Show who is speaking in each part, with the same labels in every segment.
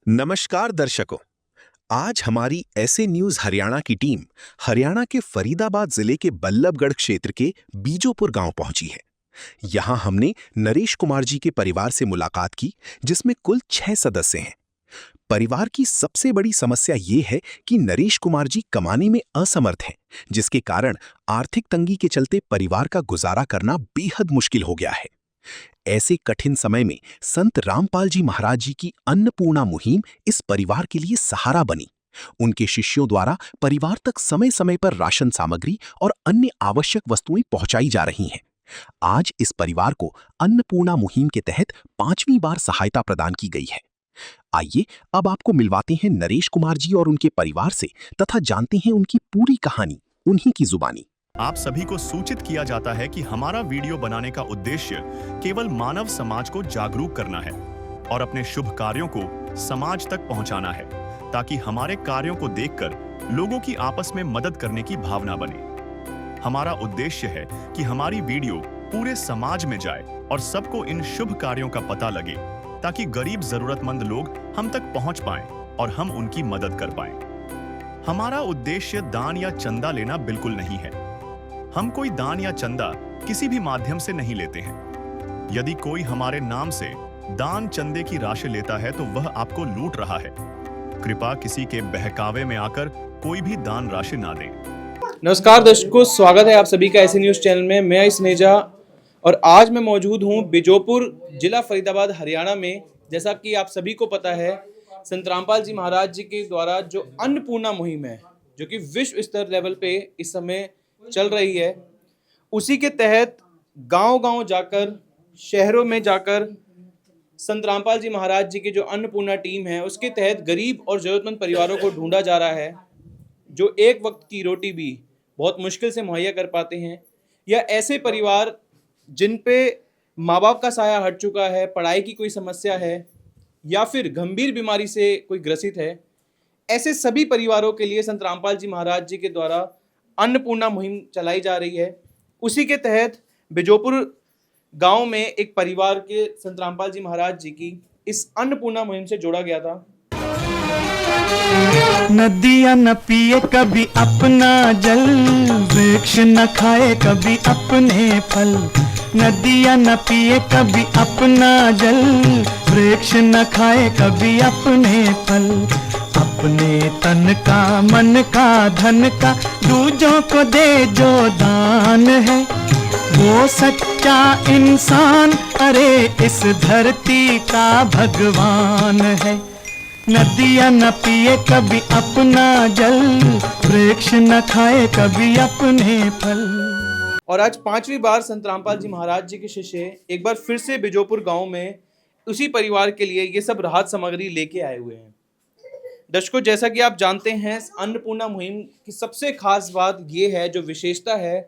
Speaker 1: नमस्कार दर्शकों। आज हमारी ऐसे न्यूज हरियाणा की टीम हरियाणा के फरीदाबाद जिले के बल्लभगढ़ क्षेत्र के बीजोपुर गांव पहुंची है। यहां हमने नरेश कुमार जी के परिवार से मुलाकात की, जिसमें कुल 6 सदस्य हैं। परिवार की सबसे बड़ी समस्या ये है कि नरेश कुमार जी कमाने में असमर्थ हैं, जिसके कारण आर्थिक तंगी के चलते परिवार का गुजारा करना बेहद मुश्किल हो गया है। ऐसे कठिन समय में संत रामपाल जी महाराज जी की अन्नपूर्णा मुहिम इस परिवार के लिए सहारा बनी। उनके शिष्यों द्वारा परिवार तक समय समय पर राशन सामग्री और अन्य आवश्यक वस्तुएं पहुंचाई जा रही हैं। आज इस परिवार को अन्नपूर्णा मुहिम के तहत 5वीं बार सहायता प्रदान की गई है। आइए अब आपको मिलवाते हैं नरेश कुमार जी और उनके परिवार से, तथा जानते हैं उनकी पूरी कहानी उन्हीं की जुबानी।
Speaker 2: आप सभी को सूचित किया जाता है कि हमारा वीडियो बनाने का उद्देश्य केवल मानव समाज को जागरूक करना है और अपने शुभ कार्यों को समाज तक पहुंचाना है, ताकि हमारे कार्यों को देखकर लोगों की आपस में मदद करने की भावना बने। हमारा उद्देश्य है कि हमारी वीडियो पूरे समाज में जाए और सबको इन शुभ कार्यों का पता लगे, ताकि गरीब जरूरतमंद लोग हम तक पहुंच पाएं और हम उनकी मदद कर पाएं। हमारा उद्देश्य दान या चंदा लेना बिल्कुल नहीं है। हम कोई दान या चंदा किसी भी माध्यम से नहीं लेते हैं। यदि कोई हमारे नाम से दान चंदे की राशि लेता है तो वह आपको लूट रहा है। कृपया किसी के बहकावे में आकर कोई भी दान राशि ना दें।
Speaker 3: नमस्कार दर्शकों, स्वागत है आप सभी का ऐसे न्यूज़ चैनल में। मैं स्नेजा और आज मैं मौजूद हूं बीजोपुर, जिला फरीदाबाद, हरियाणा में। जैसा कि आप सभी को पता है, संत रामपाल जी महाराज जी के द्वारा जो अन्नपूर्णा मुहिम है, जो कि विश्व स्तर लेवल पे इस समय चल रही है, उसी के तहत गांव-गांव जाकर, शहरों में जाकर संत रामपाल जी महाराज जी की जो अन्नपूर्णा टीम है, उसके तहत गरीब और जरूरतमंद परिवारों को ढूंढा जा रहा है, जो एक वक्त की रोटी भी बहुत मुश्किल से मुहैया कर पाते हैं, या ऐसे परिवार जिन पे माँ बाप का साया हट चुका है, पढ़ाई की कोई समस्या है, या फिर गंभीर बीमारी से कोई ग्रसित है। ऐसे सभी परिवारों के लिए संत रामपाल जी महाराज जी के द्वारा अन्नपूर्णा मुहिम चलाई जा रही है। उसी के तहत बिजोपुर गांव में एक परिवार के संत रामपाल जी महाराज जी की इस अन्नपूर्णा मुहिम से जोड़ा गया था।
Speaker 4: नदियाँ न पिए कभी अपना जल, वृक्ष न खाए कभी अपने फल। नदियाँ न पिए कभी अपना जल, वृक्ष न खाए कभी अपने फल। अपने तन का, मन का, धन का दूजों को दे जो दान है, वो सच्चा इंसान, अरे इस धरती का भगवान है। नदियाँ न पिए कभी अपना जल, वृक्ष न खाए कभी अपने फल।
Speaker 3: और आज 5वीं बार संत रामपाल जी महाराज जी के शिष्य एक बार फिर से बिजोपुर गांव में उसी परिवार के लिए ये सब राहत सामग्री लेके आए हुए हैं। दर्शकों, जैसा कि आप जानते हैं, अन्नपूर्णा मुहिम की सबसे खास बात ये है, जो विशेषता है,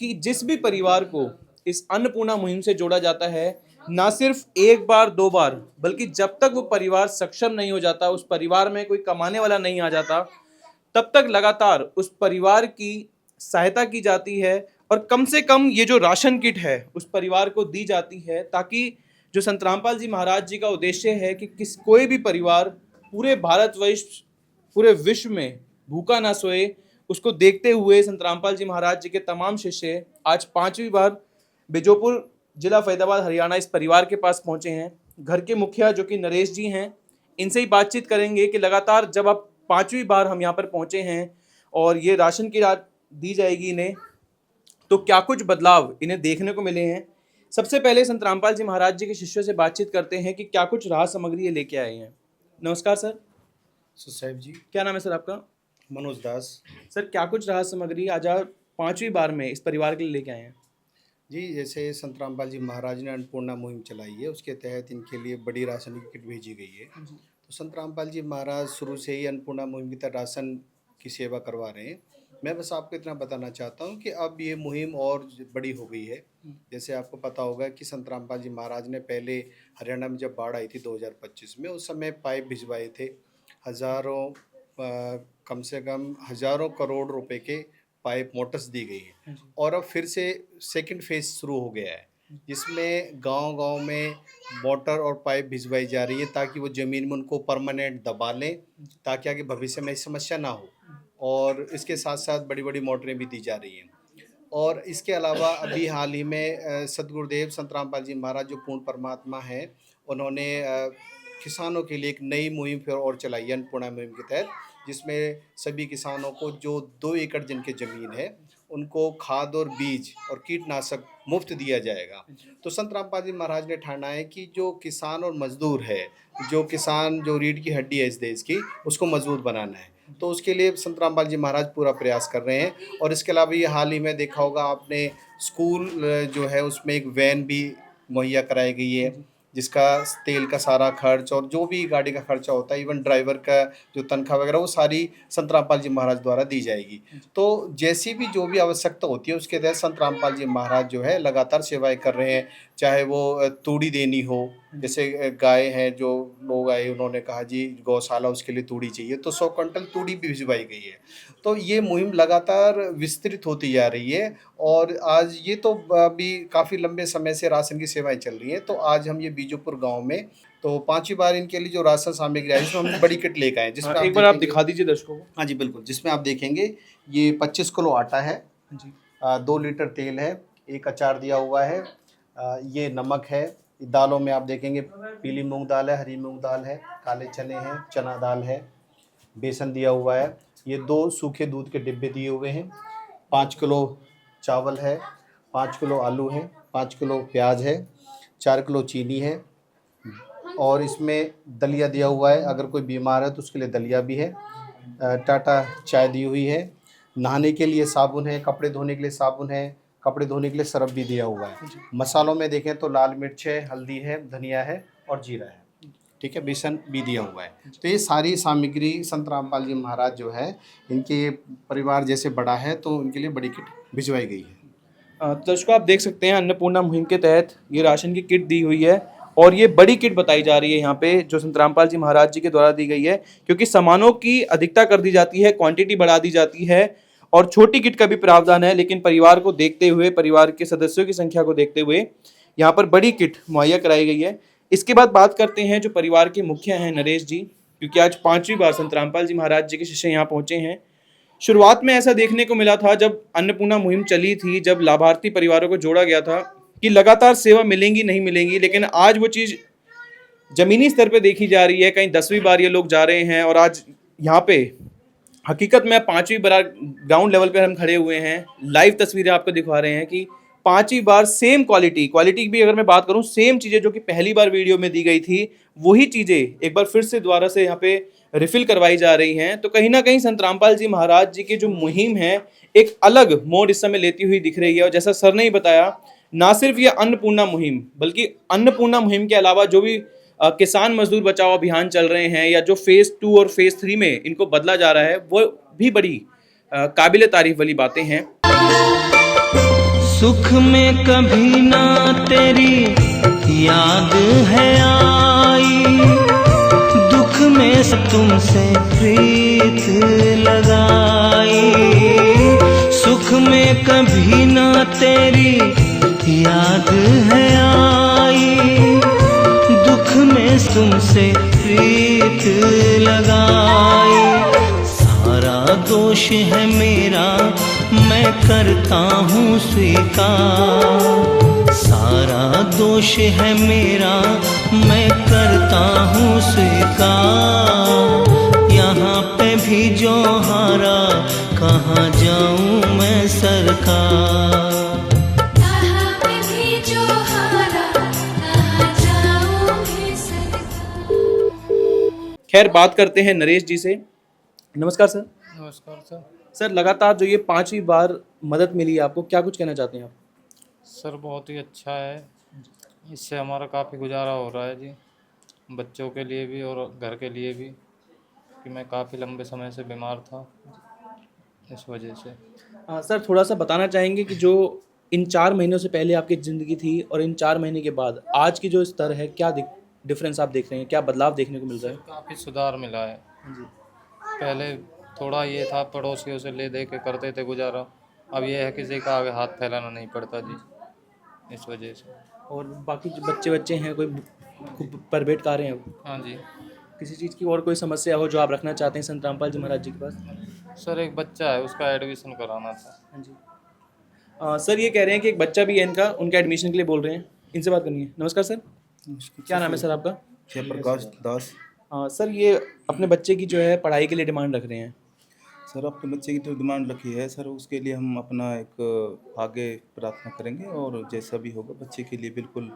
Speaker 3: कि जिस भी परिवार को इस अन्नपूर्णा मुहिम से जोड़ा जाता है, ना सिर्फ एक बार दो बार, बल्कि जब तक वो परिवार सक्षम नहीं हो जाता, उस परिवार में कोई कमाने वाला नहीं आ जाता, तब तक लगातार उस परिवार की सहायता की जाती है। और कम से कम ये जो राशन किट है उस परिवार को दी जाती है, ताकि जो संत रामपाल जी महाराज जी का उद्देश्य है कि कोई भी परिवार पूरे भारतवर्ष, पूरे विश्व में भूखा ना सोए, उसको देखते हुए संत रामपाल जी महाराज जी के तमाम शिष्य आज 5वीं बार बिजोपुर, जिला फरीदाबाद, हरियाणा, इस परिवार के पास पहुंचे हैं। घर के मुखिया जो कि नरेश जी हैं, इनसे ही बातचीत करेंगे कि लगातार जब आप 5वीं बार हम यहाँ पर पहुंचे हैं और ये राशन की रात दी जाएगी इन्हें, तो क्या कुछ बदलाव इन्हें देखने को मिले हैं। सबसे पहले संत रामपाल जी महाराज जी के शिष्यों से बातचीत करते हैं कि क्या कुछ राहत सामग्री ये लेके आए हैं। नमस्कार सर।
Speaker 5: साहब जी,
Speaker 3: क्या नाम है सर आपका?
Speaker 5: मनोज दास।
Speaker 3: सर, क्या कुछ राहत सामग्री आज आप 5वीं बार में इस परिवार के लिए लेके आए हैं?
Speaker 5: जी, जैसे संत रामपाल जी महाराज ने अन्नपूर्णा मुहिम चलाई है, उसके तहत इनके लिए बड़ी राशन की किट भेजी गई है। तो संत रामपाल जी महाराज शुरू से ही अन्नपूर्णा मुहिम की तरह राशन की सेवा करवा रहे हैं। मैं बस आपको इतना बताना चाहता हूँ कि अब ये मुहिम और बड़ी हो गई है। जैसे आपको पता होगा कि संत रामपाल जी महाराज ने पहले हरियाणा में जब बाढ़ आई थी 2025 में, उस समय पाइप भिजवाए थे। हज़ारों कम से कम हज़ारों करोड़ रुपए के पाइप मोटर्स दी गई है। और अब फिर से सेकंड फेज शुरू हो गया है। जिसमें गांव-गांव में मोटर और पाइप भिजवाई जा रही है ताकि वो ज़मीन में उनको परमानेंट दबा लें, ताकि आगे भविष्य में ऐसी समस्या ना हो। और इसके साथ-साथ बड़ी-बड़ी मोटरें भी दी जा रही हैं। और इसके अलावा अभी हाल ही में सद्गुरुदेव संत रामपाल जी महाराज जो पूर्ण परमात्मा हैं, उन्होंने किसानों के लिए एक नई मुहिम फिर और चलाई है अन्नपूर्णा मुहिम के तहत, जिसमें सभी किसानों को जो 2 एकड़ जिनकी ज़मीन है, उनको खाद और बीज और कीटनाशक मुफ्त दिया जाएगा। तो संत रामपाल जी महाराज ने ठाना है कि जो किसान और मज़दूर है, जो किसान जो रीढ़ की हड्डी है इस देश की, उसको मज़बूत बनाना है। तो उसके लिए संत रामपाल जी महाराज पूरा प्रयास कर रहे हैं। और इसके अलावा ये हाल ही में देखा होगा आपने, स्कूल जो है उसमें एक वैन भी मुहैया कराई गई है, जिसका तेल का सारा खर्च और जो भी गाड़ी का खर्चा होता है, इवन ड्राइवर का जो तनख्वाह वगैरह, वो सारी संत रामपाल जी महाराज द्वारा दी जाएगी। तो जैसी भी जो भी आवश्यकता होती है उसके तहत संत रामपाल जी महाराज जो है लगातार सेवाएं कर रहे हैं। चाहे वो तूड़ी देनी हो, जैसे गाय हैं, जो लोग आए उन्होंने कहा जी गौशाला उसके लिए तूड़ी चाहिए, तो 100 क्विंटल तूड़ी भी भिजवाई गई है। तो ये मुहिम लगातार विस्तृत होती जा रही है। और आज ये तो अभी काफ़ी लंबे समय से राशन की सेवाएं चल रही हैं। तो आज हम ये बीजोपुर गांव में तो 5वीं बार इनके लिए जो राशन सामग्री आई, जिसमें हम बड़ी किट लेकर आए, जिसमें
Speaker 3: एक बार आप
Speaker 5: देखेंगे-
Speaker 3: दिखा दीजिए दर्शकों को।
Speaker 5: हाँ जी बिल्कुल, जिसमें आप देखेंगे ये 25 किलो आटा है,
Speaker 3: जी
Speaker 5: 2 लीटर तेल है, एक अचार दिया हुआ है, ये नमक है, दालों में आप देखेंगे पीली मूंग दाल है, हरी मूंग दाल है, काले चने हैं, चना दाल है, बेसन दिया हुआ है, ये 2 सूखे दूध के डिब्बे दिए हुए हैं, 5 किलो चावल है, 5 किलो आलू है, 5 किलो प्याज है, 4 किलो चीनी है, और इसमें दलिया दिया हुआ है, अगर कोई बीमार है तो उसके लिए दलिया भी है, टाटा चाय दी हुई है, नहाने के लिए साबुन है, कपड़े धोने के लिए साबुन है, कपड़े धोने के लिए सरफ भी दिया हुआ है। मसालों में देखें तो लाल मिर्च है, हल्दी है, धनिया है और जीरा है, ठीक है, बेसन भी दिया हुआ है। तो ये सारी सामग्री संत रामपाल जी महाराज जो है, इनके परिवार जैसे बड़ा है तो उनके लिए बड़ी किट भिजवाई गई है।
Speaker 3: दर्शकों आप देख सकते हैं अन्नपूर्णा मुहिम के तहत ये राशन की किट दी हुई है, और ये बड़ी किट बताई जा रही है यहाँ पे जो संत रामपाल जी महाराज जी के द्वारा दी गई है, क्योंकि सामानों की अधिकता कर दी जाती है, क्वांटिटी बढ़ा दी जाती है, और छोटी किट का भी प्रावधान है, लेकिन परिवार को देखते हुए, परिवार के सदस्यों की संख्या को देखते हुए यहाँ पर बड़ी किट मुहैया कराई गई है। इसके बाद बात करते हैं जो परिवार के मुखिया हैं नरेश जी, क्योंकि आज 5वीं बार संत रामपाल जी महाराज जी के शिष्य यहाँ पहुंचे हैं। शुरुआत में ऐसा देखने को मिला था जब अन्नपूर्णा मुहिम चली थी, जब लाभार्थी परिवारों को जोड़ा गया था कि लगातार सेवा मिलेंगी नहीं मिलेंगी, लेकिन आज वो चीज़ जमीनी स्तर पे देखी जा रही है। कहीं 10वीं बार ये लोग जा रहे हैं, और आज यहाँ पे हकीकत में 5वीं बार ग्राउंड लेवल पे हम खड़े हुए हैं, लाइव तस्वीरें आपको दिखा रहे हैं कि 5वीं बार सेम क्वालिटी भी अगर मैं बात करूं, सेम चीज़ें जो कि पहली बार वीडियो में दी गई थी, वही चीज़ें एक बार फिर से दोबारा से यहाँ पे रिफिल करवाई जा रही हैं। तो कहीं ना कहीं संत रामपाल जी महाराज जी की जो मुहिम है एक अलग मोड़ इस समय लेती हुई दिख रही है। और जैसा सर ने ही बताया, ना सिर्फ ये अन्नपूर्णा मुहिम, बल्कि अन्नपूर्णा मुहिम के अलावा जो भी किसान मजदूर बचाओ अभियान चल रहे हैं, या जो फेज 2 और फेज 3 में इनको बदला जा रहा है, वो भी बड़ी काबिले तारीफ वाली बातें हैं।
Speaker 4: सुख में कभी ना तेरी याद है आई, दुख में तुमसे प्रीत लगाई, सुख में कभी ना तेरी याद है आई, दुख में तुमसे प्रीत लगाई, सारा दोष है मेरा मैं करता हूँ स्वीकार, सारा दोष है मेरा मैं करता हूँ स्वीकार, यहाँ पे भी जो हारा कहाँ जाऊँ मैं सरकार।
Speaker 3: खैर बात करते हैं नरेश जी से। नमस्कार सर।
Speaker 6: नमस्कार सर।
Speaker 3: सर लगातार जो ये 5वीं बार मदद मिली है आपको, क्या कुछ कहना चाहते हैं आप?
Speaker 6: सर बहुत ही अच्छा है, इससे हमारा काफ़ी गुजारा हो रहा है जी, बच्चों के लिए भी और घर के लिए भी, कि मैं काफ़ी लंबे समय से बीमार था इस वजह से।
Speaker 3: सर थोड़ा सा बताना चाहेंगे कि जो इन 4 महीनों से पहले आपकी ज़िंदगी थी और इन 4 महीने के बाद आज की जो स्तर है, क्या डिफरेंस आप देख रहे हैं, क्या बदलाव देखने को मिल रहा है?
Speaker 6: काफ़ी सुधार मिला है
Speaker 3: जी।
Speaker 6: पहले थोड़ा ये था पड़ोसियों से ले दे के करते थे गुजारा, अब ये है किसी का आगे हाथ फैलाना नहीं पड़ता जी। इस वजह से।
Speaker 3: और बाकी जो बच्चे हैं कोई खूब प्राइवेट कारें हैं,
Speaker 6: हाँ जी
Speaker 3: किसी चीज़ की और कोई समस्या हो जो आप रखना चाहते हैं संत रामपाल जी महाराज जी के पास?
Speaker 6: सर, एक बच्चा है, उसका एडमिशन कराना था।
Speaker 3: हाँ जी। सर ये कह रहे हैं कि एक बच्चा भी है इनका, उनके एडमिशन के लिए बोल रहे हैं, इनसे बात करनी है। नमस्कार सर, क्या नाम है सर आपका?
Speaker 7: जयप्रकाश दास।
Speaker 3: सर ये अपने बच्चे की जो है पढ़ाई के लिए डिमांड रख रहे हैं।
Speaker 7: सर अपने बच्चे की तो डिमांड रखी है सर, उसके लिए हम अपना एक आगे प्रार्थना करेंगे और जैसा भी होगा बच्चे के लिए बिल्कुल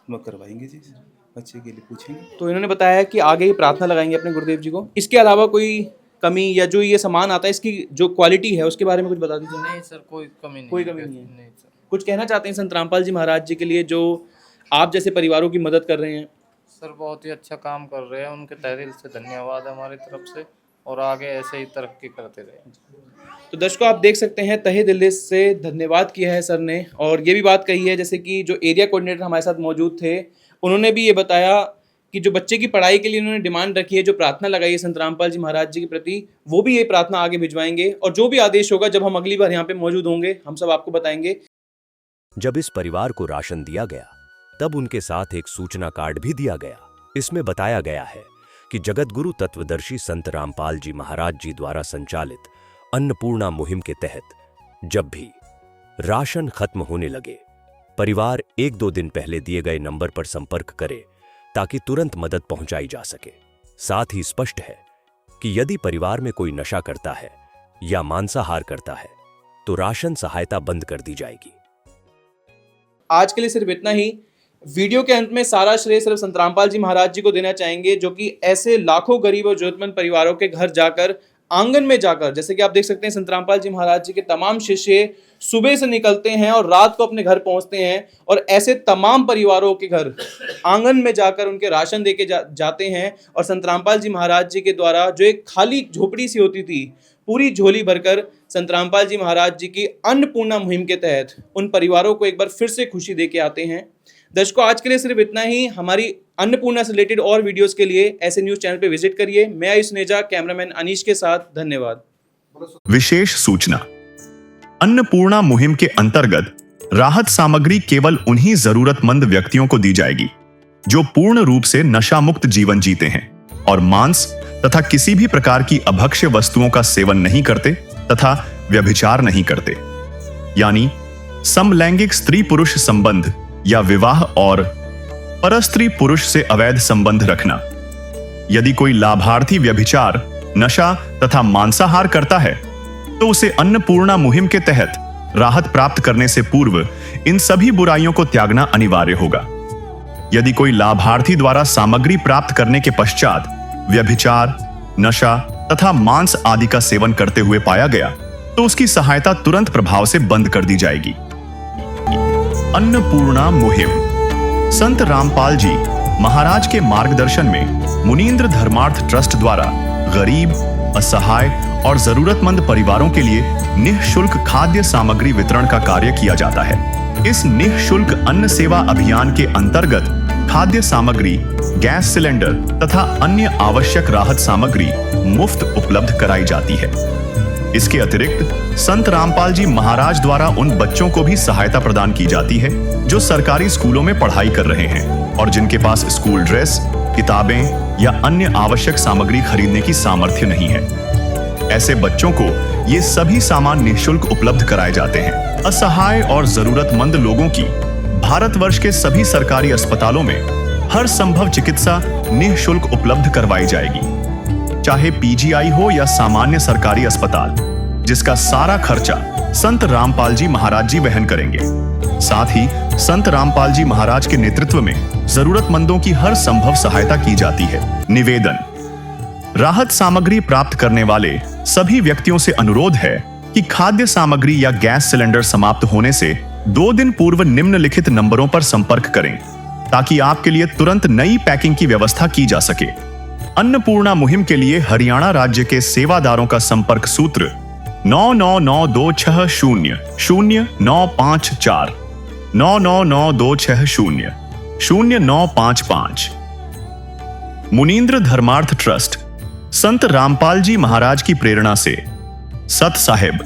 Speaker 7: हम करवाएंगे जी सर, बच्चे के लिए पूछेंगे।
Speaker 3: तो इन्होंने बताया है कि आगे ही प्रार्थना लगाएंगे अपने गुरुदेव जी को। इसके अलावा कोई कमी या जो ये सामान आता है इसकी जो क्वालिटी है उसके बारे में कुछ बता दीजिए।
Speaker 6: नहीं सर, कोई कमी नहीं
Speaker 3: कोई
Speaker 6: है।
Speaker 3: कमी नहीं है।
Speaker 6: नहीं सर।
Speaker 3: कुछ कहना चाहते हैं संत रामपाल जी महाराज जी के लिए जो आप जैसे परिवारों की मदद कर रहे हैं?
Speaker 6: सर बहुत ही अच्छा काम कर रहे हैं, उनके तहे दिल से धन्यवाद है हमारी तरफ से, और आगे ऐसे ही तरक्की करते रहे।
Speaker 3: तो दर्शकों आप देख सकते हैं तहे दिल से धन्यवाद किया है सर ने, और ये भी बात कही है जैसे कि जो एरिया कोऑर्डिनेटर हमारे साथ मौजूद थे उन्होंने भी ये बताया कि जो बच्चे की पढ़ाई के लिए उन्होंने डिमांड रखी है, जो प्रार्थना लगाई है संत रामपाल जी महाराज जी के प्रति, वो भी ये प्रार्थना आगे भिजवाएंगे और जो भी आदेश होगा जब हम अगली बार यहाँ पे मौजूद होंगे हम सब आपको बताएंगे।
Speaker 8: जब इस परिवार को राशन दिया गया तब उनके साथ एक सूचना कार्ड भी दिया गया। इसमें बताया गया है कि जगतगुरु तत्वदर्शी संत रामपाल जी महाराज जी द्वारा संचालित अन्नपूर्णा मुहिम के तहत जब भी राशन खत्म होने लगे, परिवार 1-2 दिन पहले दिए गए नंबर पर संपर्क करे ताकि तुरंत मदद पहुंचाई जा सके। साथ ही स्पष्ट है कि यदि परिवार में कोई नशा करता है या मांसाहार करता है तो राशन सहायता बंद कर दी जाएगी।
Speaker 3: आज के लिए सिर्फ इतना ही। वीडियो के अंत में सारा श्रेय सिर्फ संत रामपाल जी महाराज जी को देना चाहेंगे जो कि ऐसे लाखों गरीब और जरूरतमंद परिवारों के घर जाकर, आंगन में जाकर, जैसे कि आप देख सकते हैं संत रामपाल जी महाराज जी के तमाम शिष्य सुबह से निकलते हैं और रात को अपने घर पहुंचते हैं और ऐसे तमाम परिवारों के घर आंगन में जाकर उनके राशन देके जाते हैं। और संत रामपाल जी महाराज जी के द्वारा जो एक खाली झोपड़ी सी होती थी, पूरी झोली भरकर संत रामपाल जी महाराज जी की अन्नपूर्णा मुहिम के तहत उन परिवारों को एक बार फिर से खुशी देके आते हैं। दर्शकों आज के लिए सिर्फ इतना ही। हमारी अन्नपूर्णा से रिलेटेड और वीडियोस के लिए ऐसे न्यूज चैनल पे विजिट करिए। मैं आयुष नेजा, कैमरामैन अनीश के साथ, धन्यवाद।
Speaker 2: विशेष सूचना, अन्नपूर्णा मुहिम के अंतर्गत राहत सामग्री केवल उन्हीं जरूरतमंद व्यक्तियों को दी जाएगी जो पूर्ण रूप से नशा मुक्त जीवन जीते हैं और मांस तथा किसी भी प्रकार की अभक्ष्य वस्तुओं का सेवन नहीं करते तथा व्यभिचार नहीं करते, यानी समलैंगिक स्त्री पुरुष संबंध या विवाह और परस्त्री पुरुष से अवैध संबंध रखना। यदि कोई लाभार्थी व्यभिचार, नशा तथा मांसाहार करता है तो उसे अन्नपूर्णा मुहिम के तहत राहत प्राप्त करने से पूर्व इन सभी बुराइयों को त्यागना अनिवार्य होगा। यदि कोई लाभार्थी द्वारा सामग्री प्राप्त करने के पश्चात व्यभिचार, नशा तथा मांस आदि का सेवन करते हुए पाया गया तो उसकी सहायता तुरंत प्रभाव से बंद कर दी जाएगी। अन्नपूर्णा मुहिम संत रामपाल जी महाराज के मार्गदर्शन में मुनींद्र धर्मार्थ ट्रस्ट द्वारा गरीब, असहाय और जरूरतमंद परिवारों के लिए निःशुल्क खाद्य सामग्री वितरण का कार्य किया जाता है। इस निःशुल्क अन्न सेवा अभियान के अंतर्गत खाद्य सामग्री, गैस सिलेंडर तथा अन्य आवश्यक राहत सामग्री मुफ्त उपलब्ध कराई जाती है। इसके अतिरिक्त संत रामपाल जी महाराज द्वारा उन बच्चों को भी सहायता प्रदान की जाती है जो सरकारी स्कूलों में पढ़ाई कर रहे हैं और जिनके पास स्कूल ड्रेस, किताबें या अन्य आवश्यक सामग्री खरीदने की सामर्थ्य नहीं है। ऐसे बच्चों को ये सभी सामान निःशुल्क उपलब्ध कराए जाते हैं। असहाय और जरूरतमंद लोगों की भारतवर्ष के सभी सरकारी अस्पतालों में हर संभव चिकित्सा निःशुल्क उपलब्ध करवाई जाएगी, चाहे पीजीआई हो या सामान्य सरकारी अस्पताल, जिसका सारा खर्चा संत रामपाल जी महाराज जी वहन करेंगे। साथ ही संत रामपाल जी महाराज के नेतृत्व में जरूरतमंदों की हर संभव सहायता की जाती है। निवेदन, राहत सामग्री प्राप्त करने वाले सभी व्यक्तियों से अनुरोध है कि खाद्य सामग्री या गैस सिलेंडर समाप्त होने से 2 दिन पूर्व निम्नलिखित नंबरों पर संपर्क करें ताकि आपके लिए तुरंत नई पैकिंग की व्यवस्था की जा सके। अन्नपूर्णा मुहिम के लिए हरियाणा राज्य के सेवादारों का संपर्क सूत्र 9992600954 9992600955। मुनींद्र धर्मार्थ ट्रस्ट संत रामपाल जी महाराज की प्रेरणा से सत साहिब